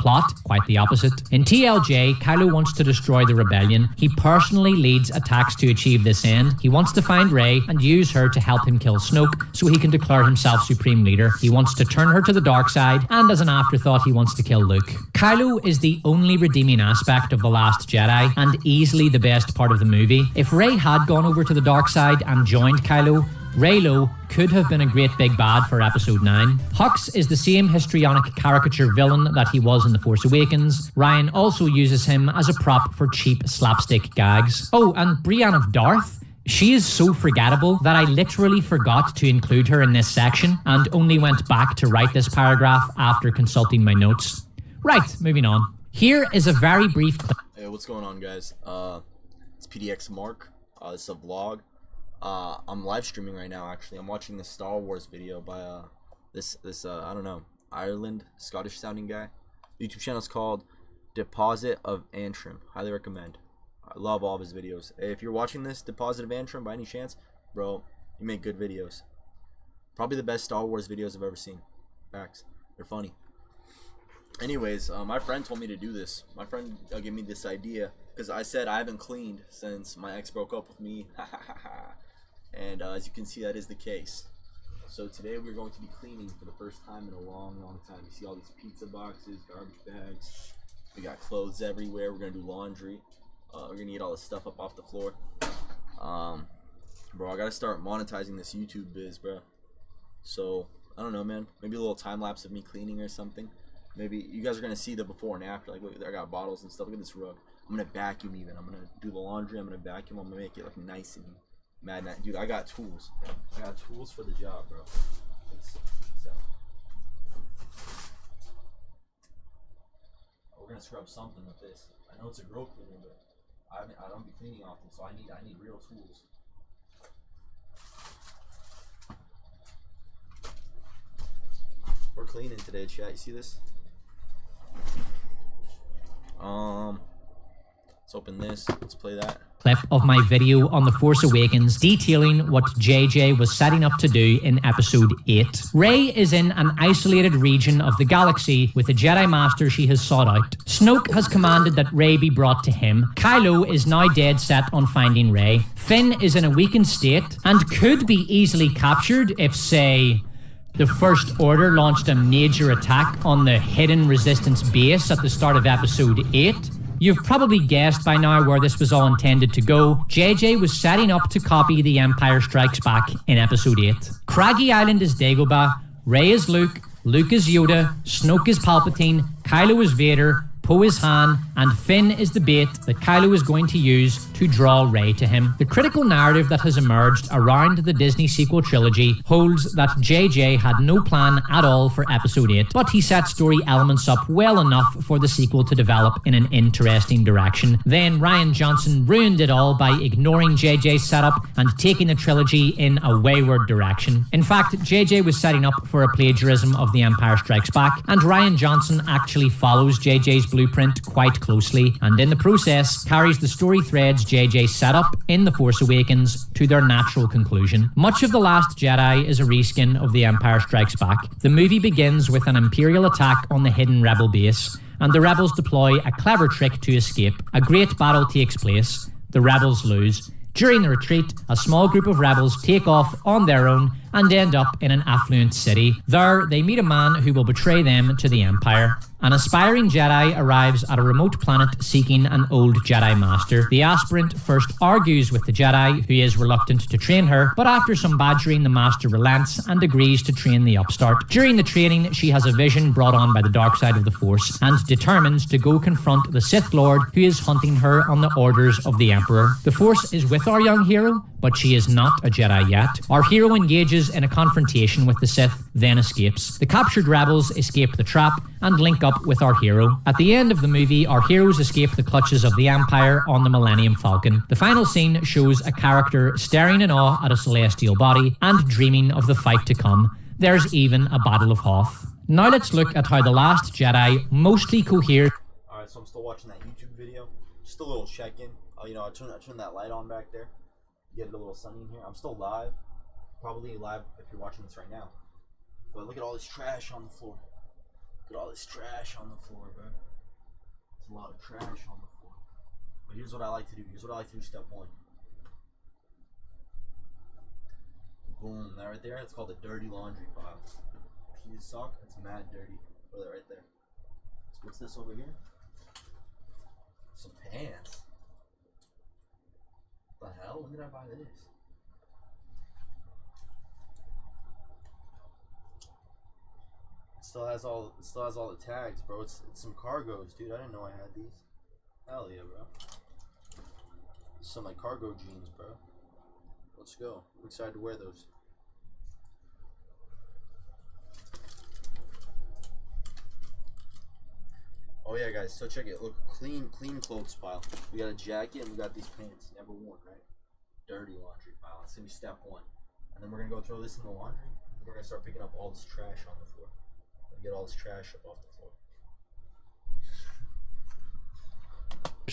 plot, quite the opposite. In TLJ, Kylo wants to destroy the rebellion. He personally leads attacks to achieve this end. He wants to find Rey and use her to help him kill Snoke so he can declare himself supreme leader. He wants to turn her to the dark side, and as an afterthought, he wants to kill Luke. Kylo is the only redeeming aspect of The Last Jedi, and easily the best part of the movie. If Rey had gone over to the dark side and joined Kylo, Reylo could have been a great big bad for Episode 9. Hux is the same histrionic caricature villain that he was in The Force Awakens. Ryan also uses him as a prop for cheap slapstick gags. Oh, and Brienne of Darth? She is so forgettable that I literally forgot to include her in this section and only went back to write this paragraph after consulting my notes. Right, moving on. Here is a very brief clip. Hey, what's going on, guys? It's PDX Mark. This is a vlog. I'm live streaming right now, actually. I'm watching this Star Wars video by this I don't know, Ireland, Scottish sounding guy. The YouTube channel is called Deposit of Antrim. Highly recommend. I love all of his videos. Hey, if you're watching this Deposit of Antrim by any chance, bro, you make good videos. Probably the best Star Wars videos I've ever seen. Facts. They're funny. Anyways, my friend told me to do this. My friend gave me this idea because I said I haven't cleaned since my ex broke up with me. And as you can see, that is the case. So today we're going to be cleaning for the first time in a long, long time. You see all these pizza boxes, garbage bags. We got clothes everywhere. We're going to do laundry. We're going to get all this stuff up off the floor. Bro, I got to start monetizing this YouTube biz, bro. So, I don't know, man. Maybe a little time lapse of me cleaning or something. Maybe you guys are going to see the before and after. Like, look, I got bottles and stuff. Look at this rug. I'm going to vacuum even. I'm going to do the laundry. I'm going to vacuum. I'm going to make it look nice and mad. Dude, I got tools. I got tools for the job, bro. So, we're going to scrub something with this. I know it's a grill cleaner, but I don't be cleaning often, so I need real tools. We're cleaning today, chat. You see this? Let's open this. Let's play that. Clip of my video on The Force Awakens detailing what JJ was setting up to do in Episode 8. Rey is in an isolated region of the galaxy with a Jedi Master she has sought out. Snoke has commanded that Rey be brought to him. Kylo is now dead set on finding Rey. Finn is in a weakened state and could be easily captured if, say, the First Order launched a major attack on the hidden Resistance base at the start of Episode 8. You've probably guessed by now where this was all intended to go. JJ was setting up to copy The Empire Strikes Back in Episode 8. Craggy Island is Dagobah, Rey is Luke, Luke is Yoda, Snoke is Palpatine, Kylo is Vader, Poe is Han, and Finn is the bait that Kylo is going to use to draw Rey to him. The critical narrative that has emerged around the Disney sequel trilogy holds that JJ had no plan at all for Episode 8, but he set story elements up well enough for the sequel to develop in an interesting direction. Then Rian Johnson ruined it all by ignoring JJ's setup and taking the trilogy in a wayward direction. In fact, JJ was setting up for a plagiarism of The Empire Strikes Back, and Rian Johnson actually follows JJ's blueprint quite closely, and in the process carries the story threads JJ set up in The Force Awakens to their natural conclusion. Much of The Last Jedi is a reskin of The Empire Strikes Back. The movie begins with an Imperial attack on the hidden Rebel base, and the Rebels deploy a clever trick to escape. A great battle takes place. The Rebels lose. During the retreat, a small group of rebels take off on their own and end up in an affluent city. There, they meet a man who will betray them to the Empire. An aspiring Jedi arrives at a remote planet seeking an old Jedi Master. The aspirant first argues with the Jedi, who is reluctant to train her, but after some badgering, the Master relents and agrees to train the upstart. During the training, she has a vision brought on by the dark side of the Force and determines to go confront the Sith Lord who is hunting her on the orders of the Emperor. The Force is with our young hero, but she is not a Jedi yet. Our hero engages in a confrontation with the Sith, then escapes. The captured rebels escape the trap and link up with our hero. At the end of the movie, our heroes escape the clutches of the Empire on the Millennium Falcon. The final scene shows a character staring in awe at a celestial body and dreaming of the fight to come. There's even a Battle of Hoth. Now let's look at how The Last Jedi mostly coheres. Alright, so I'm still watching that YouTube video. Just a little check-in. I turn that light on back there. Get it a little sunny in here. I'm still live. Probably live if you're watching this right now. But look at all this trash on the floor. Look at all this trash on the floor, bro. There's a lot of trash on the floor. But here's what I like to do. Step 1. Boom, that right there, it's called a dirty laundry pile. See the sock? It's mad dirty. Put it right there. So what's this over here? Some pants. What the hell? When did I buy this? It still has all the tags, bro. It's some cargos, dude. I didn't know I had these. Hell yeah, bro. Some like cargo jeans, bro. Let's go. I'm excited to wear those. Oh yeah, guys. So check it. Look, clean clothes pile. We got a jacket and we got these pants. Never worn, right? Dirty laundry pile. It's gonna be step 1. And then we're gonna go throw this in the laundry. And we're gonna start picking up all this trash on the floor. Get all this trash up off the floor.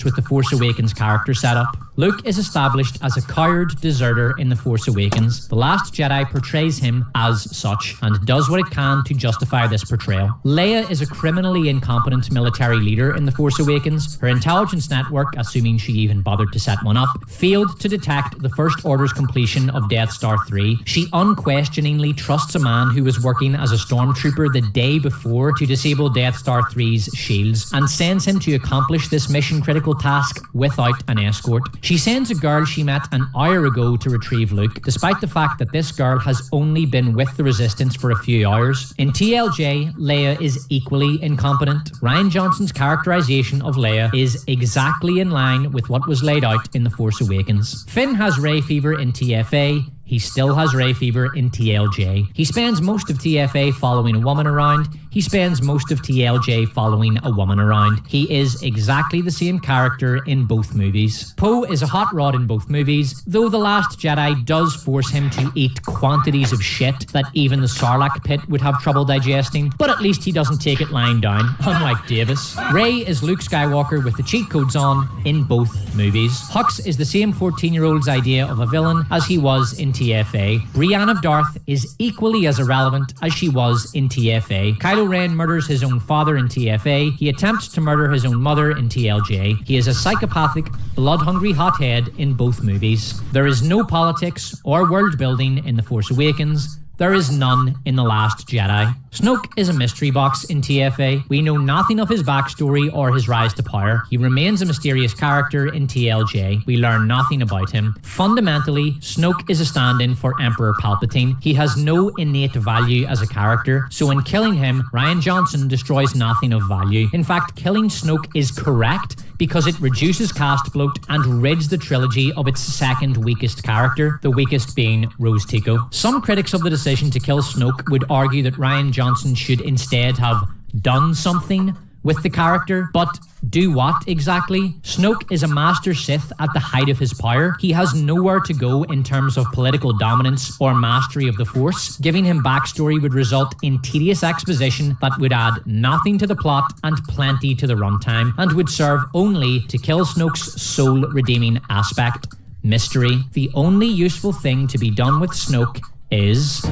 With the Force Awakens character setup. Luke is established as a coward deserter in The Force Awakens. The Last Jedi portrays him as such and does what it can to justify this portrayal. Leia is a criminally incompetent military leader in The Force Awakens. Her intelligence network, assuming she even bothered to set one up, failed to detect the First Order's completion of Death Star 3. She unquestioningly trusts a man who was working as a stormtrooper the day before to disable Death Star 3's shields and sends him to accomplish this mission-critical task without an escort. She sends a girl she met an hour ago to retrieve Luke, despite the fact that this girl has only been with the Resistance for a few hours. In TLJ, Leia is equally incompetent. Rian Johnson's characterization of Leia is exactly in line with what was laid out in The Force Awakens. Finn has Rey fever in TFA. He still has Rey fever in TLJ. He spends most of TFA following a woman around. He spends most of TLJ following a woman around. He is exactly the same character in both movies. Poe is a hot rod in both movies, though The Last Jedi does force him to eat quantities of shit that even the Sarlacc pit would have trouble digesting, but at least he doesn't take it lying down, unlike Davis. Rey is Luke Skywalker with the cheat codes on in both movies. Hux is the same 14-year-old's idea of a villain as he was in TFA. Brienne of Darth is equally as irrelevant as she was in TFA. Kylo Ren murders his own father in TFA. He attempts to murder his own mother in TLJ. He is a psychopathic, blood-hungry hothead in both movies. There is no politics or world building in The Force Awakens. There is none in The Last Jedi. Snoke is a mystery box in TFA. We know nothing of his backstory or his rise to power. He remains a mysterious character in TLJ. We learn nothing about him. Fundamentally, Snoke is a stand-in for Emperor Palpatine. He has no innate value as a character, so in killing him, Rian Johnson destroys nothing of value. In fact, killing Snoke is correct because it reduces cast bloat and rids the trilogy of its second weakest character, the weakest being Rose Tico. Some critics of the decision to kill Snoke would argue that Rian Johnson should instead have done something with the character, but do what exactly? Snoke is a master Sith at the height of his power. He has nowhere to go in terms of political dominance or mastery of the Force. Giving him backstory would result in tedious exposition that would add nothing to the plot and plenty to the runtime, and would serve only to kill Snoke's soul-redeeming aspect: mystery. The only useful thing to be done with Snoke is...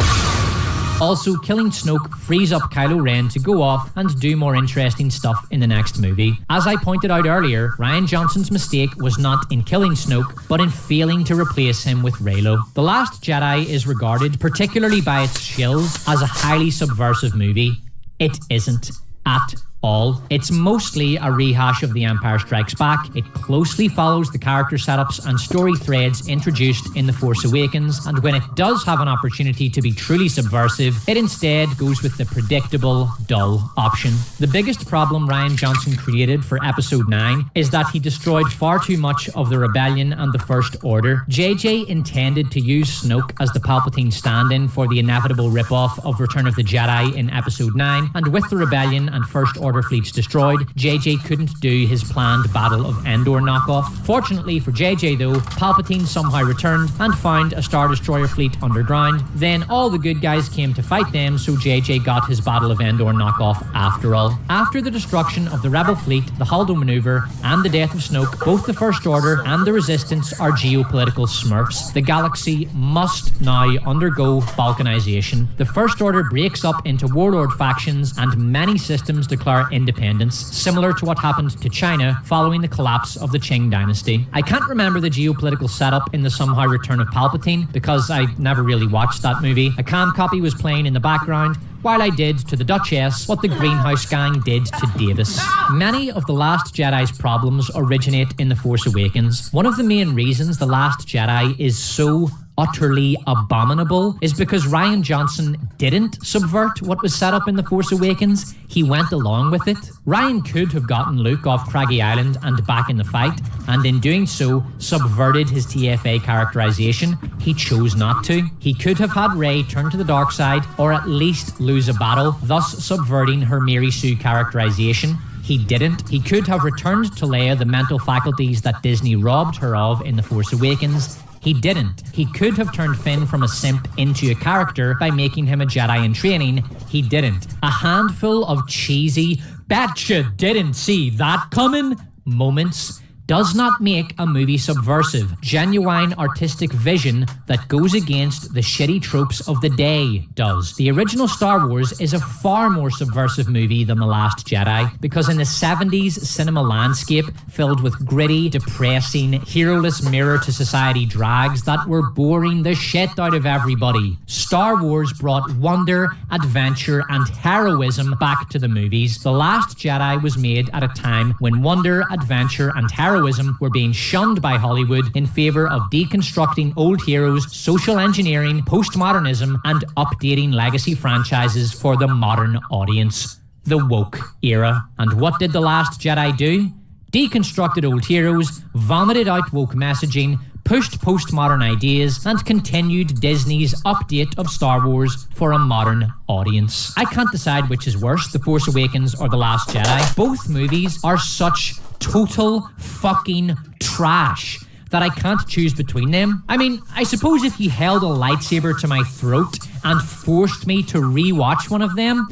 Also, killing Snoke frees up Kylo Ren to go off and do more interesting stuff in the next movie. As I pointed out earlier, Rian Johnson's mistake was not in killing Snoke, but in failing to replace him with Reylo. The Last Jedi is regarded, particularly by its shills, as a highly subversive movie. It isn't at all. It's mostly a rehash of The Empire Strikes Back. It closely follows the character setups and story threads introduced in The Force Awakens, and when it does have an opportunity to be truly subversive, it instead goes with the predictable, dull option. The biggest problem Rian Johnson created for Episode 9 is that he destroyed far too much of the Rebellion and the First Order. JJ intended to use Snoke as the Palpatine stand-in for the inevitable rip-off of Return of the Jedi in Episode 9, and with the Rebellion and First Order Order fleets destroyed, JJ couldn't do his planned Battle of Endor knockoff. Fortunately for JJ though, Palpatine somehow returned and found a Star Destroyer fleet underground. Then all the good guys came to fight them, so JJ got his Battle of Endor knockoff after all. After the destruction of the Rebel fleet, the Holdo maneuver, and the death of Snoke, both the First Order and the Resistance are geopolitical smurfs. The galaxy must now undergo balkanization. The First Order breaks up into warlord factions and many systems declare independence, similar to what happened to China following the collapse of the Qing dynasty. I can't remember the geopolitical setup in the somehow Return of Palpatine because I never really watched that movie. A cam copy was playing in the background while I did to the Duchess what the Greenhouse Gang did to Davis. Many of The Last Jedi's problems originate in The Force Awakens. One of the main reasons The Last Jedi is so utterly abominable is because Rian Johnson didn't subvert what was set up in The Force Awakens. He went along with it. Rian could have gotten Luke off Craggy Island and back in the fight, and in doing so, subverted his TFA characterization. He chose not to. He could have had Rey turn to the dark side, or at least lose a battle, thus subverting her Mary Sue characterization. He didn't. He could have returned to Leia the mental faculties that Disney robbed her of in The Force Awakens. He didn't. He could have turned Finn from a simp into a character by making him a Jedi in training. He didn't. A handful of cheesy, betcha didn't see that coming moments does not make a movie subversive. Genuine artistic vision that goes against the shitty tropes of the day does. The original Star Wars is a far more subversive movie than The Last Jedi, because in the 70s cinema landscape filled with gritty, depressing, heroless mirror to society drags that were boring the shit out of everybody, Star Wars brought wonder, adventure, and heroism back to the movies. The Last Jedi was made at a time when wonder, adventure, and heroism were being shunned by Hollywood in favour of deconstructing old heroes, social engineering, postmodernism, and updating legacy franchises for the modern audience. The woke era. And what did The Last Jedi do? Deconstructed old heroes, vomited out woke messaging, pushed postmodern ideas, and continued Disney's update of Star Wars for a modern audience. I can't decide which is worse, The Force Awakens or The Last Jedi. Both movies are such total fucking trash that I can't choose between them. I mean, I suppose if you held a lightsaber to my throat and forced me to rewatch one of them,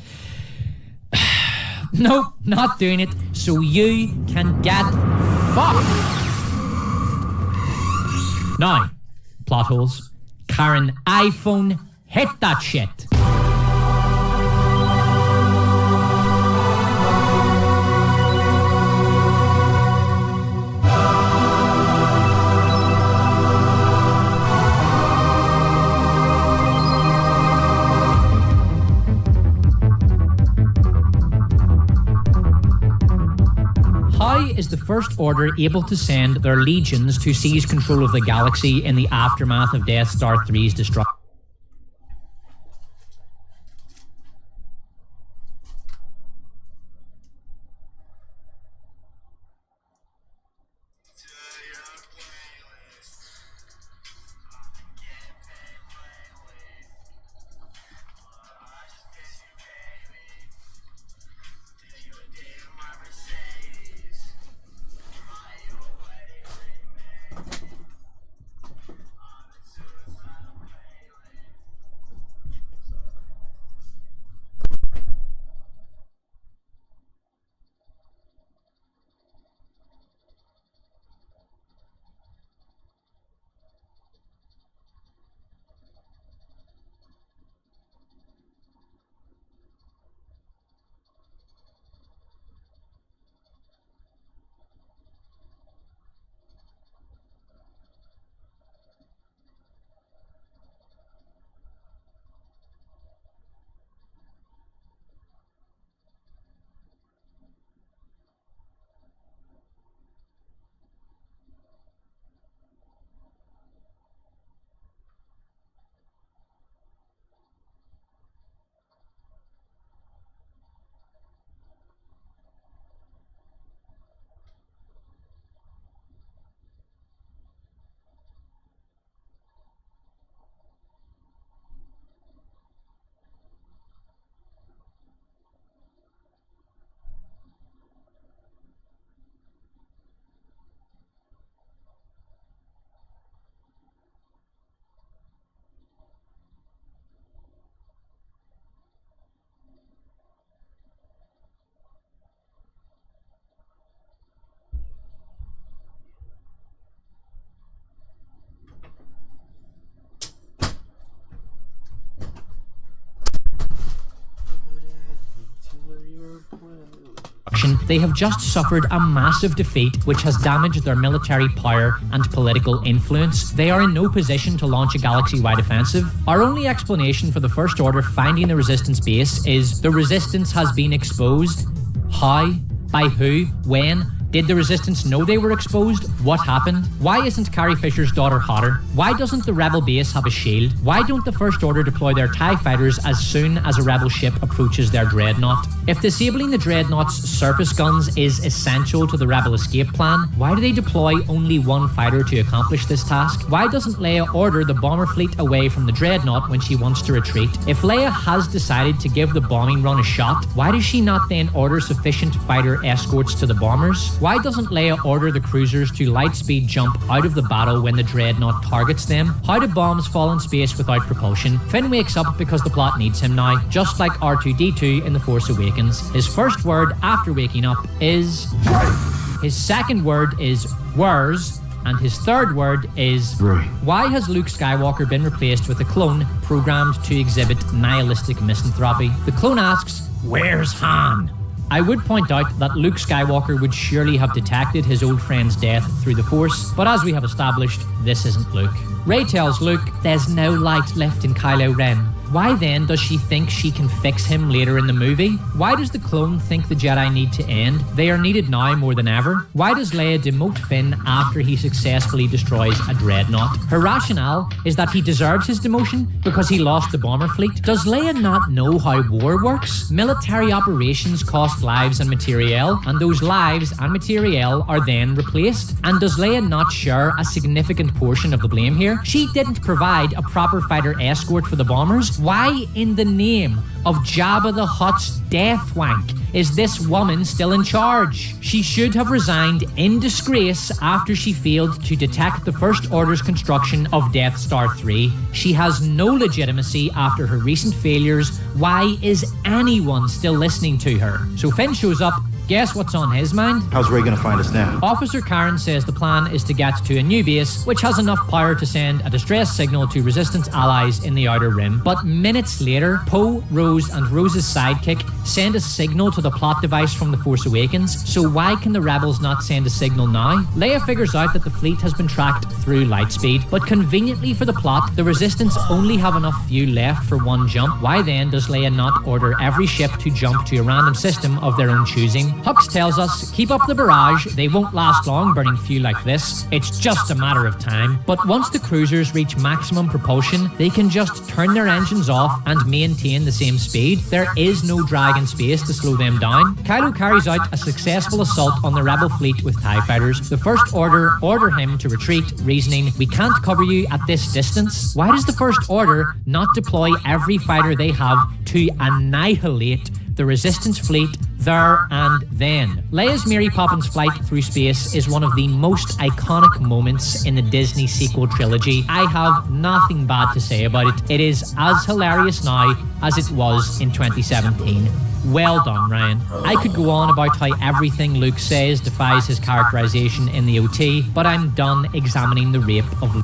nope, not doing it, so you can get fucked. Now, plot holes. Karen iPhone, hit that shit. How is the First Order able to send their legions to seize control of the galaxy in the aftermath of Death Star 3's destruction? construction, they have just suffered a massive defeat which has damaged their military power and political influence. They are in no position to launch a galaxy-wide offensive. Our only explanation for the First Order finding the Resistance base is the Resistance has been exposed. How? By who? When? Did the Resistance know they were exposed? What happened? Why isn't Carrie Fisher's daughter hotter? Why doesn't the Rebel base have a shield? Why don't the First Order deploy their TIE fighters as soon as a Rebel ship approaches their dreadnought? If disabling the dreadnought's surface guns is essential to the Rebel escape plan, why do they deploy only one fighter to accomplish this task? Why doesn't Leia order the bomber fleet away from the dreadnought when she wants to retreat? If Leia has decided to give the bombing run a shot, why does she not then order sufficient fighter escorts to the bombers? Why doesn't Leia order the cruisers to lightspeed jump out of the battle when the dreadnought targets them? How do bombs fall in space without propulsion? Finn wakes up because the plot needs him now, just like R2-D2 in The Force Awakens. His first word after waking up is... His second word is where's, and his third word is... Right. Why has Luke Skywalker been replaced with a clone programmed to exhibit nihilistic misanthropy? The clone asks, where's Han? I would point out that Luke Skywalker would surely have detected his old friend's death through the Force, but as we have established, this isn't Luke. Rey tells Luke, there's no light left in Kylo Ren. Why then does she think she can fix him later in the movie? Why does the clone think the Jedi need to end? They are needed now more than ever. Why does Leia demote Finn after he successfully destroys a dreadnought? Her rationale is that he deserves his demotion because he lost the bomber fleet. Does Leia not know how war works? Military operations cost lives and materiel, and those lives and materiel are then replaced. And does Leia not share a significant portion of the blame here? She didn't provide a proper fighter escort for the bombers. Why in the name of Jabba the Hutt's death wank is this woman still in charge? She should have resigned in disgrace after she failed to detect the First Order's construction of Death Star 3. She has no legitimacy after her recent failures. Why is anyone still listening to her? So Finn shows up. Guess what's on his mind? How's Rey gonna find us now? Officer Karen says the plan is to get to a new base, which has enough power to send a distress signal to Resistance allies in the Outer Rim. But minutes later, Poe, Rose, and Rose's sidekick send a signal to the plot device from The Force Awakens. So why can the Rebels not send a signal now? Leia figures out that the fleet has been tracked through lightspeed, but conveniently for the plot, the Resistance only have enough fuel left for one jump. Why then does Leia not order every ship to jump to a random system of their own choosing? Hux tells us, keep up the barrage, they won't last long burning fuel like this. It's just a matter of time. But once the cruisers reach maximum propulsion, they can just turn their engines off and maintain the same speed. There is no drag in space to slow them down. Kylo carries out a successful assault on the Rebel fleet with TIE fighters. The First Order order him to retreat, reasoning, we can't cover you at this distance. Why does the First Order not deploy every fighter they have to annihilate the Resistance fleet there and then? Leia's Mary Poppins flight through space is one of the most iconic moments in the Disney sequel trilogy. I have nothing bad to say about it. It is as hilarious now as it was in 2017. Well done, Ryan. I could go on about how everything Luke says defies his characterization in the OT, but I'm done examining the rape of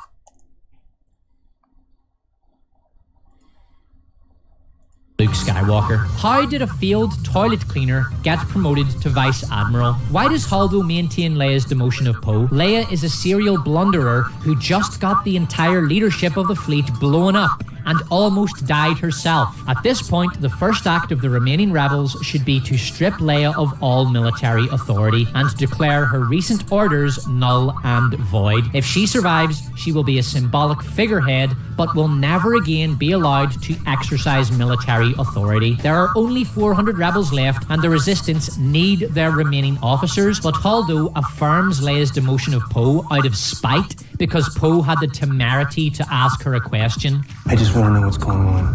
Luke Skywalker. How did a failed toilet cleaner get promoted to Vice Admiral? Why does Holdo maintain Leia's demotion of Poe? Leia is a serial blunderer who just got the entire leadership of the fleet blown up and almost died herself. At this point, the first act of the remaining rebels should be to strip Leia of all military authority and declare her recent orders null and void. If she survives, she will be a symbolic figurehead, but will never again be allowed to exercise military authority. There are only 400 rebels left, and the Resistance need their remaining officers, but Holdo affirms Leia's demotion of Poe out of spite because Poe had the temerity to ask her a question. I just want to know what's going on.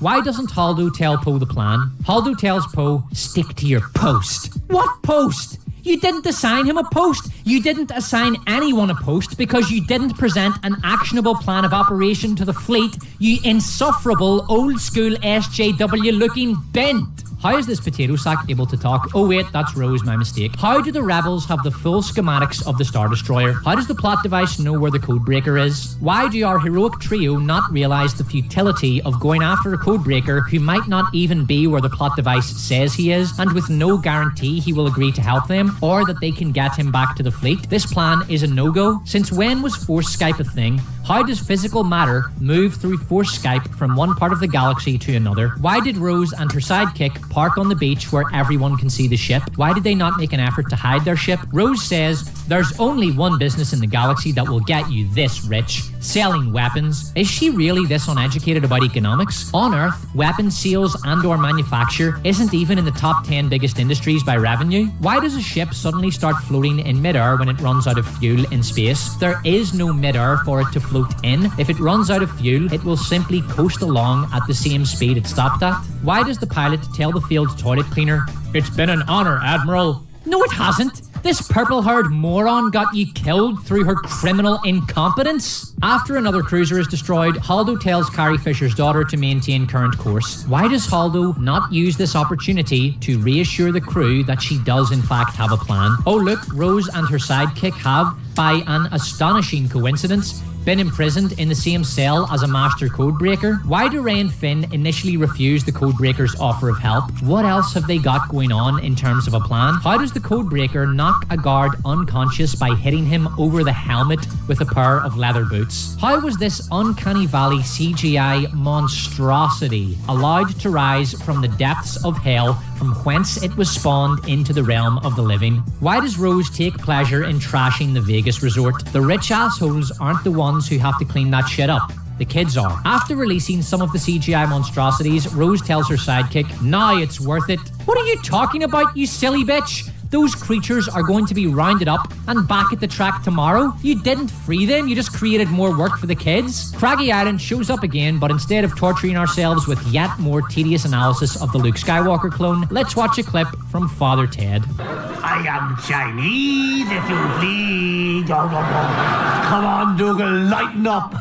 Why doesn't Holdo tell Poe the plan? Holdo tells Poe, stick to your post. What post? You didn't assign him a post. You didn't assign anyone a post because you didn't present an actionable plan of operation to the fleet, you insufferable old school SJW looking bent. How is this potato sack able to talk? Oh wait, that's Rose, my mistake. How do the rebels have the full schematics of the Star Destroyer? How does the plot device know where the codebreaker is? Why do our heroic trio not realise the futility of going after a codebreaker who might not even be where the plot device says he is, and with no guarantee he will agree to help them, or that they can get him back to the fleet? This plan is a no-go. Since when was Force Skype a thing? How does physical matter move through Force Skype from one part of the galaxy to another? Why did Rose and her sidekick park on the beach where everyone can see the ship? Why did they not make an effort to hide their ship? Rose says, there's only one business in the galaxy that will get you this rich: selling weapons. Is she really this uneducated about economics? On Earth, weapons sales and or manufacture isn't even in the top 10 biggest industries by revenue. Why does a ship suddenly start floating in midair when it runs out of fuel in space? There is no midair for it to float in. If it runs out of fuel, it will simply coast along at the same speed it stopped at. Why does the pilot tell the failed toilet cleaner, "It's been an honor, Admiral"? No, it hasn't. This purple-haired moron got you killed through her criminal incompetence. After another cruiser is destroyed, Haldo tells Carrie Fisher's daughter to maintain current course. Why does Haldo not use this opportunity to reassure the crew that she does in fact have a plan? Oh look, Rose and her sidekick have, by an astonishing coincidence, been imprisoned in the same cell as a master codebreaker. Why do Ray and Finn initially refuse the codebreaker's offer of help? What else have they got going on in terms of a plan? How does the codebreaker knock a guard unconscious by hitting him over the helmet with a pair of leather boots? How was this uncanny valley CGI monstrosity allowed to rise from the depths of hell from whence it was spawned into the realm of the living? Why does Rose take pleasure in trashing the Vegas resort? The rich assholes aren't the ones who have to clean that shit up. The kids are. After releasing some of the CGI monstrosities, Rose tells her sidekick, "Now it's worth it." What are you talking about, you silly bitch? Those creatures are going to be rounded up and back at the track tomorrow. You didn't free them, you just created more work for the kids. Craggy Island shows up again, but instead of torturing ourselves with yet more tedious analysis of the Luke Skywalker clone, let's watch a clip from Father Ted. I am Chinese, if you please. Come on, Dougal, lighten up.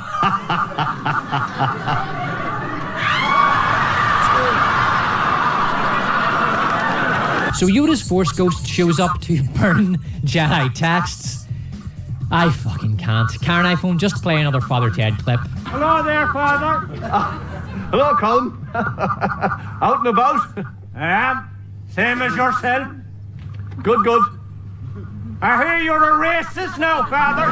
So Yoda's Force Ghost shows up to burn Jedi texts. I fucking can't. Karen iPhone, just play another Father Ted clip. Hello there, Father. Hello, Colin. Out and about? I am. Same as yourself. Good, good. I hear you're a racist now, Father.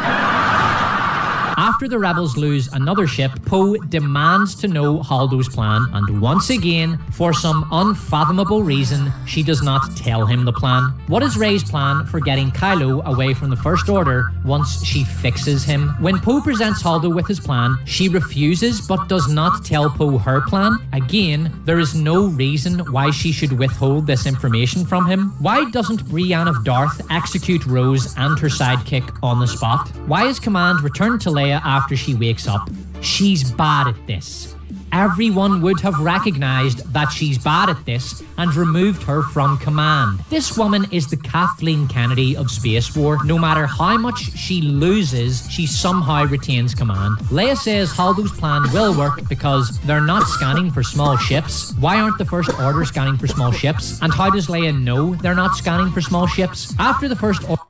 After the rebels lose another ship, Poe demands to know Haldo's plan, and once again, for some unfathomable reason, she does not tell him the plan. What is Rey's plan for getting Kylo away from the First Order once she fixes him? When Poe presents Haldo with his plan, she refuses but does not tell Poe her plan. Again, there is no reason why she should withhold this information from him. Why doesn't Brienne of Darth execute Rose and her sidekick on the spot? Why is command returned to Leia after she wakes up? She's bad at this. Everyone would have recognized that she's bad at this and removed her from command. This woman is the Kathleen Kennedy of Space War. No matter how much she loses, she somehow retains command. Leia says Haldo's plan will work because they're not scanning for small ships. Why aren't the First Order scanning for small ships? And how does Leia know they're not scanning for small ships? After the First Order...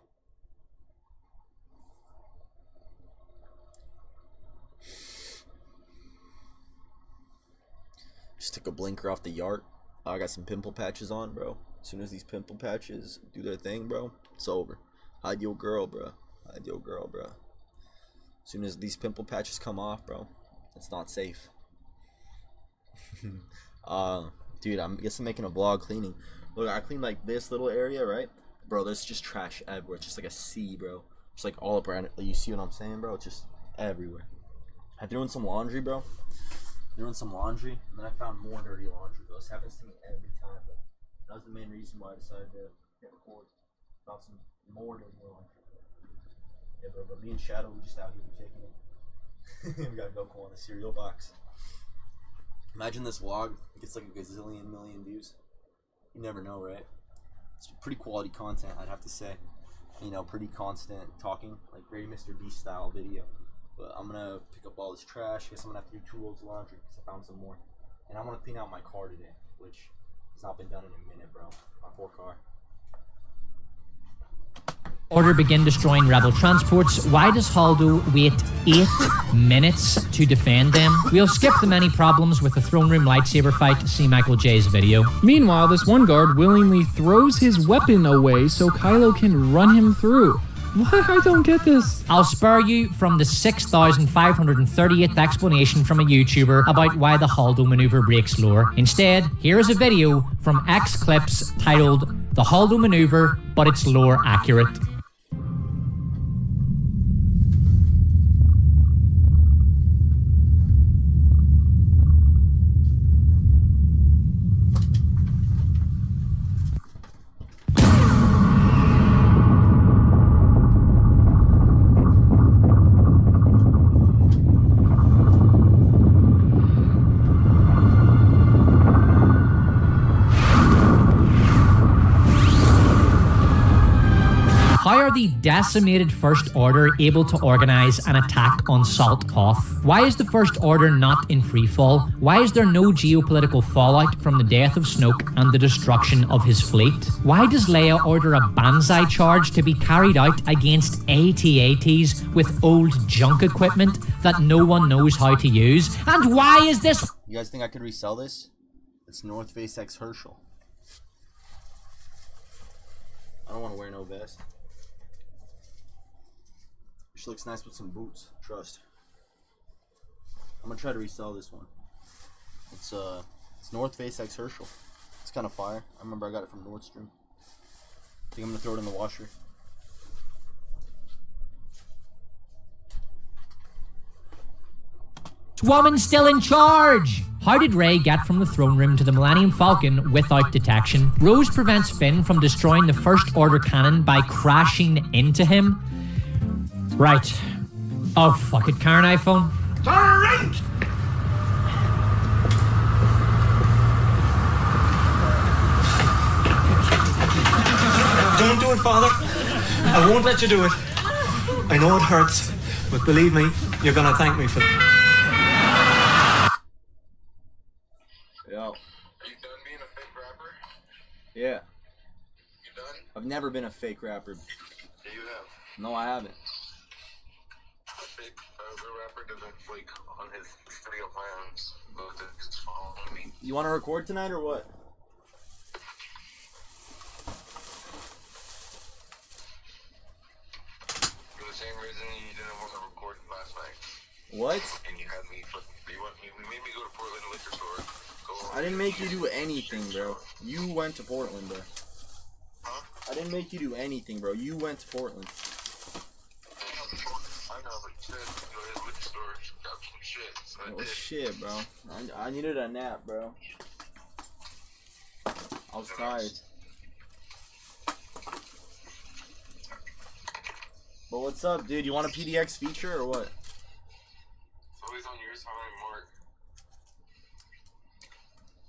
Just took a blinker off the yard. I got some pimple patches on, bro. As soon as these pimple patches do their thing, bro, it's over. Hide your girl, bro. Hide your girl, bro. As soon as these pimple patches come off, bro, it's not safe. Dude, I guess I'm making a vlog cleaning. Look, I cleaned like this little area, right? Bro, there's just trash everywhere. It's just like a sea, bro. Just like all up around it. You see what I'm saying, bro? It's just everywhere. I threw in some laundry, bro. Doing some laundry, and then I found more dirty laundry. This happens to me every time, but that was the main reason why I decided to hit record. Found some more dirty laundry. Yeah, bro, but me and Shadow, we just out here kicking it. We got Goku on a cereal box. Imagine this vlog gets like a gazillion million views. You never know, right? It's pretty quality content, I'd have to say. You know, pretty constant talking, like very Mr. Beast style video. But I'm gonna pick up all this trash. I guess I'm gonna have to do 2 loads of laundry because I found some more. And I'm gonna clean out my car today, which It's not been done in a minute, bro. My poor car. Order begin destroying rebel transports. Why does Haldo wait 8 minutes to defend them? We'll skip the many problems with the throne room lightsaber fight. See Michael J's video. Meanwhile, this one guard willingly throws his weapon away so Kylo can run him through. What? I don't get this. I'll spare you from the 6,538th explanation from a YouTuber about why the Haldo maneuver breaks lore. Instead, here is a video from X Clips titled The Haldo Maneuver, but it's lore accurate. How are the decimated First Order able to organize an attack on Salt Hoth? Why is the First Order not in freefall? Why is there no geopolitical fallout from the death of Snoke and the destruction of his fleet? Why does Leia order a banzai charge to be carried out against AT-ATs with old junk equipment that no one knows how to use? And why is this? You guys think I could resell this? It's North Face X Herschel. I don't want to wear no vest. She looks nice with some boots. Trust. I'm gonna try to resell this one. It's North Face X Herschel. It's kind of fire. I remember I got it from Nordstrom. I think I'm gonna throw it in the washer. Woman still in charge! How did Rey get from the throne room to the Millennium Falcon without detection? Rose prevents Finn from destroying the First Order cannon by crashing into him. Right. Oh, fuck it. Karen iPhone. Surrender! Don't do it, Father. I won't let you do it. I know it hurts, but believe me, you're gonna thank me for it. Yo. Are you done being a fake rapper? Yeah. You done? I've never been a fake rapper. Yeah, you have. No, I haven't. A fake rapper doesn't flake on his studio plans. But it's following me. You want to record tonight or what? For the same reason you didn't want to record last night. What? And you had me you made me go to Portland liquor store. I didn't make you do anything, bro. You went to Portland, bro. Huh? I didn't make you do anything, bro. You went to Portland. I know, but you said go to his liquor store, grab some shit. So I Oh did. shit, bro. I needed a nap, bro. I was tired. But what's up, dude? You want a PDX feature or what? It's always on your time, Mark.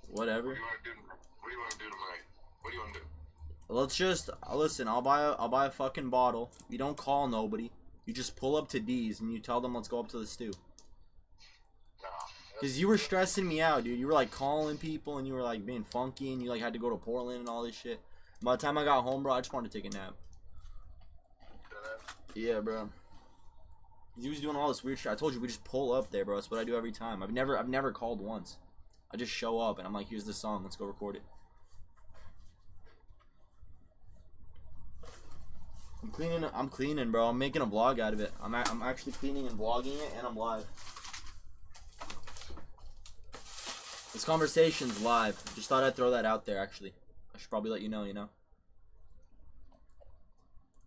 Whatever. What do you want to do? What do you want to do tonight? What do you want to do? Let's just listen. I'll buy a fucking bottle. You don't call nobody. You just pull up to D's and you tell them let's go up to the stew. Nah. Cause you were stressing me out, dude. You were like calling people and you were like being funky and you like had to go to Portland and all this shit. By the time I got home, bro, I just wanted to take a nap. Yeah, bro. He was doing all this weird shit. I told you we just pull up there, bro. That's what I do every time. I've never called once. I just show up and I'm like, here's the song. Let's go record it. I'm cleaning, bro. I'm making a vlog out of it. I'm actually cleaning and vlogging it, and I'm live. This conversation's live. Just thought I'd throw that out there, actually. I should probably let you know, you know?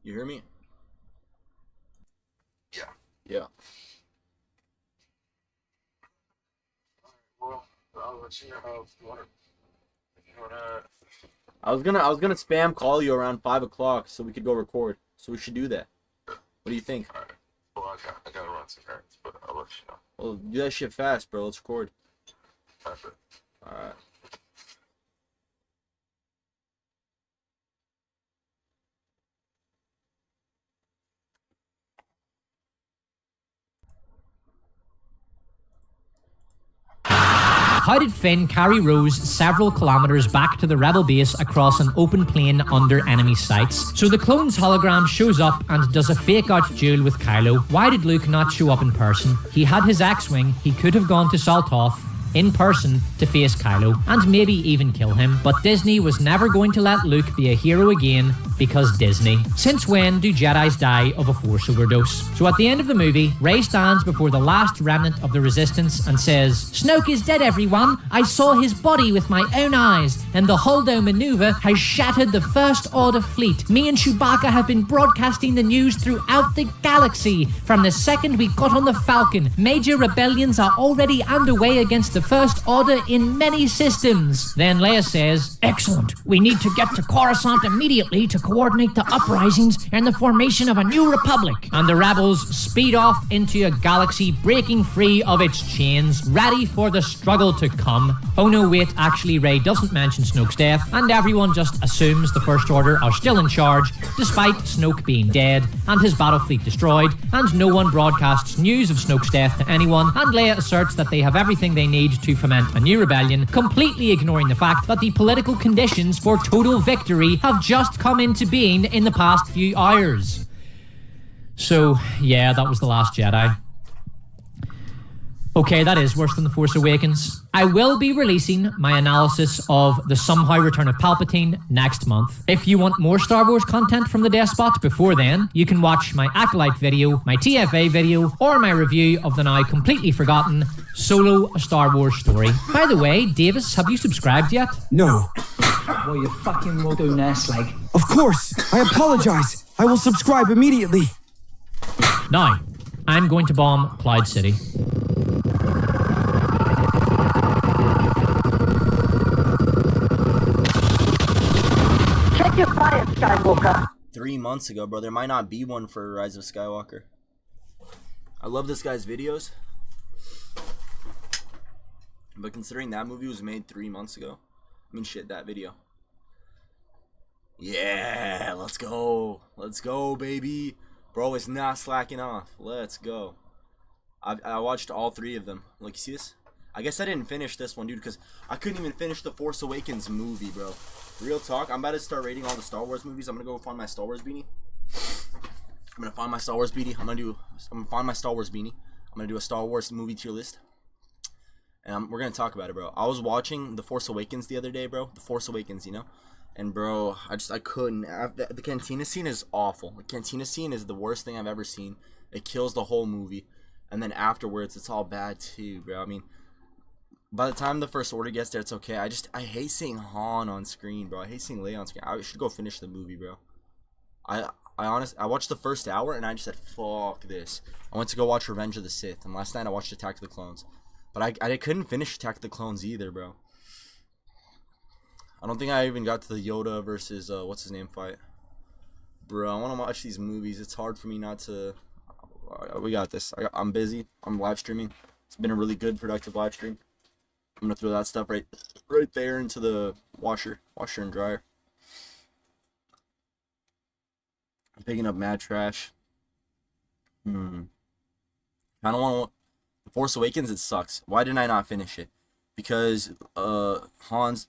You hear me? Yeah. Yeah. Well, I'll let you know if you want to. I was gonna spam call you around 5 o'clock so we could go record. So we should do that. What do you think? Alright. Well, I gotta run some errands, but I'll let you know. Well, do that shit fast, bro. Let's record. Perfect. Alright. How did Finn carry Rose several kilometers back to the rebel base across an open plain under enemy sights? So the clone's hologram shows up and does a fake out duel with Kylo. Why did Luke not show up in person? He had his X-Wing, he could have gone to Saltoth in person to face Kylo and maybe even kill him, but Disney was never going to let Luke be a hero again because Disney. Since when do Jedis die of a Force overdose? So at the end of the movie, Rey stands before the last remnant of the Resistance and says, "Snoke is dead, everyone. I saw his body with my own eyes, and the Holdo maneuver has shattered the First Order fleet. Me and Chewbacca have been broadcasting the news throughout the galaxy. From the second we got on the Falcon, major rebellions are already underway against the First Order in many systems." Then Leia says, "Excellent. We need to get to Coruscant immediately to coordinate the uprisings and the formation of a new republic." And the rebels speed off into a galaxy breaking free of its chains, ready for the struggle to come. Oh no, wait, actually Rey doesn't mention Snoke's death, and everyone just assumes the First Order are still in charge, despite Snoke being dead and his battle fleet destroyed, and no one broadcasts news of Snoke's death to anyone, and Leia asserts that they have everything they need to foment a new rebellion, completely ignoring the fact that the political conditions for total victory have just come into being in the past few hours. So, yeah, that was The Last Jedi. Okay, that is worse than The Force Awakens. I will be releasing my analysis of the somehow return of Palpatine next month. If you want more Star Wars content from the Despot before then, you can watch my Acolyte video, my TFA video, or my review of the now completely forgotten Solo: A Star Wars Story. By the way, Davis, have you subscribed yet? No. Well, you fucking will do now, Slag. Of course. I apologize. I will subscribe immediately. Now, I'm going to bomb Cloud City. Check your fire, Skywalker. 3 months ago, bro. There might not be one for Rise of Skywalker. I love this guy's videos. But considering that movie was made 3 months ago. I mean, shit, that video. Yeah, let's go. Let's go, baby. Bro, it's not slacking off. Let's go. I watched all 3 of them. Like, you see this? I guess I didn't finish this one, dude, because I couldn't even finish the Force Awakens movie, bro. Real talk. I'm about to start rating all the Star Wars movies. I'm gonna go find my Star Wars beanie. I'm gonna find my Star Wars beanie. I'm gonna find my Star Wars beanie. I'm gonna do a Star Wars movie tier list. And we're gonna talk about it, bro. I was watching The Force Awakens the other day, bro. The Force Awakens, you know? And bro, I couldn't. The cantina scene is awful. The cantina scene is the worst thing I've ever seen. It kills the whole movie. And then afterwards, it's all bad too, bro. I mean, by the time the First Order gets there, it's okay. I hate seeing Han on screen, bro. I hate seeing Leia on screen. I should go finish the movie, bro. I watched the first hour and I just said, fuck this. I went to go watch Revenge of the Sith, and last night I watched Attack of the Clones. But I couldn't finish Attack of the Clones either, bro. I don't think I even got to the Yoda versus what's his name fight. Bro, I want to watch these movies. It's hard for me not to. We got this. I'm busy. I'm live streaming. It's been a really good, productive live stream. I'm gonna throw that stuff right there into the washer and dryer. I'm picking up mad trash. I don't want to. The Force Awakens, it sucks. Why didn't I not finish it? Because Han's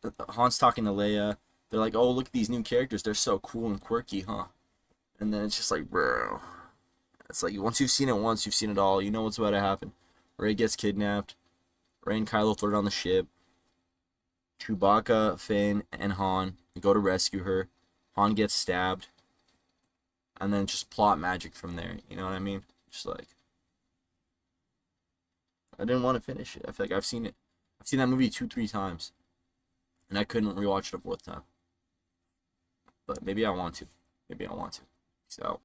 talking to Leia. They're like, oh, look at these new characters. They're so cool and quirky, huh? And then it's just like, bro. It's like, once you've seen it once, you've seen it all. You know what's about to happen. Rey gets kidnapped. Rey and Kylo flirt on the ship. Chewbacca, Finn, and Han go to rescue her. Han gets stabbed. And then just plot magic from there. You know what I mean? Just like, I didn't want to finish it. I feel like I've seen it. I've seen that movie 2-3 times. And I couldn't rewatch it a 4th time. But maybe I want to. Maybe I want to. So.